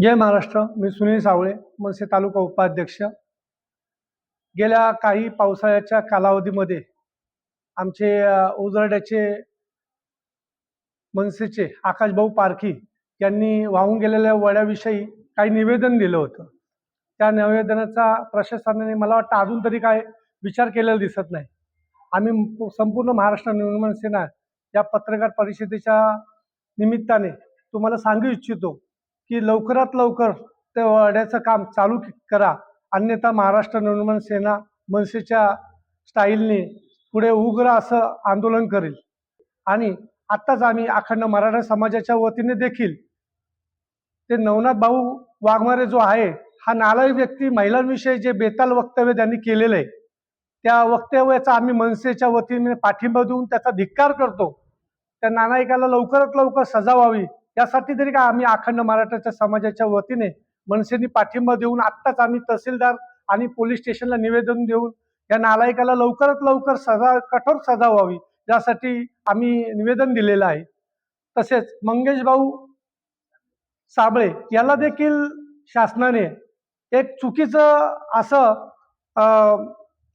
जय महाराष्ट्र. मी सुनील सावळे, मनसे तालुका उपाध्यक्ष. गेल्या काही पावसाळ्याच्या कालावधीमध्ये आमचे उजरड्याचे मनसेचे आकाशभाऊ पारखी यांनी वाहून गेलेल्या वड्याविषयी काही निवेदन दिलं होतं. त्या निवेदनाचा प्रशासनाने मला वाटतं अजून तरी काय विचार केलेला दिसत नाही. आम्ही संपूर्ण महाराष्ट्र निर्माण सेना या पत्रकार परिषदेच्या निमित्ताने तुम्हाला सांगू इच्छितो की लवकरात लवकर त्या वड्याचं काम चालू करा, अन्यथा महाराष्ट्र निर्माण सेना मनसेच्या स्टाईलने पुढे उग्र असं आंदोलन करेल. आणि आत्ताच आम्ही अखंड मराठा समाजाच्या वतीने देखील ते नवनाथ भाऊ वाघमारे जो आहे हा नालायक व्यक्ती महिलांविषयी जे बेताल वक्तव्य त्यांनी केलेलं आहे त्या वक्तव्याचा आम्ही मनसेच्या वतीने पाठिंबा देऊन त्याचा धिक्कार करतो. त्या नालायकाला लवकरात लवकर सजा व्हावी यासाठी तरी का आम्ही अखंड मराठाच्या समाजाच्या वतीने मनसेने पाठिंबा देऊन आत्ताच आम्ही तहसीलदार आणि पोलीस स्टेशनला निवेदन देऊन या नालायकाला लवकरात लवकर कठोर सजा व्हावी यासाठी आम्ही निवेदन दिलेलं आहे. तसेच मंगेश भाऊ साबळे याला देखील शासनाने एक चुकीचं असं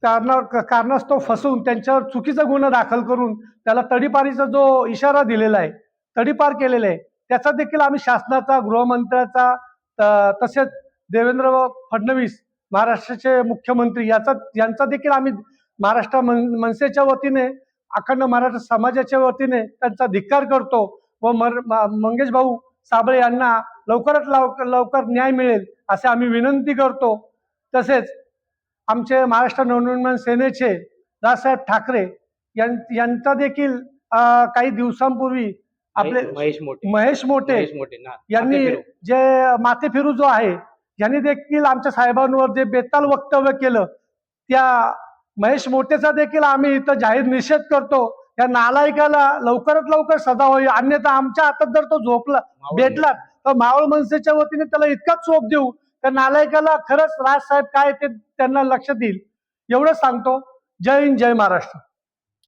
कारणास्तव फसवून त्यांच्यावर चुकीचा गुन्हा दाखल करून त्याला तडीपारीचा जो इशारा दिलेला आहे, तडीपार केलेला आहे, त्याचा देखील आम्ही शासनाचा, गृहमंत्र्याचा, तसेच देवेंद्र फडणवीस महाराष्ट्राचे मुख्यमंत्री यांचा देखील आम्ही महाराष्ट्र मनसेच्या वतीने अखंड मराठा समाजाच्या वतीने त्यांचा धिक्कार करतो व मंगेश भाऊ साबळे यांना लवकरात लवकर न्याय मिळेल असे आम्ही विनंती करतो. तसेच आमचे महाराष्ट्र नवनिर्माण सेनेचे राजसाहेब ठाकरे यांचा देखील काही दिवसांपूर्वी आपले महेश मोठे यांनी जे माथे फिरू जो आहे यांनी देखील आमच्या साहेबांवर जे बेताल वक्तव्य केलं त्या महेश मोठेचा देखील आम्ही इथं जाहीर निषेध करतो. या नालायकाला लवकरात लवकर सजा व्हावी, अन्यथा आमच्या हातात जर तो झोपला भेटला तर मावळ मनसेच्या वतीने त्याला इतकाच चोप देऊ त्या नालायकाला खरंच राजसाहेब काय ते त्यांना लक्षात येईल एवढंच सांगतो. जय हिंद, जय महाराष्ट्र.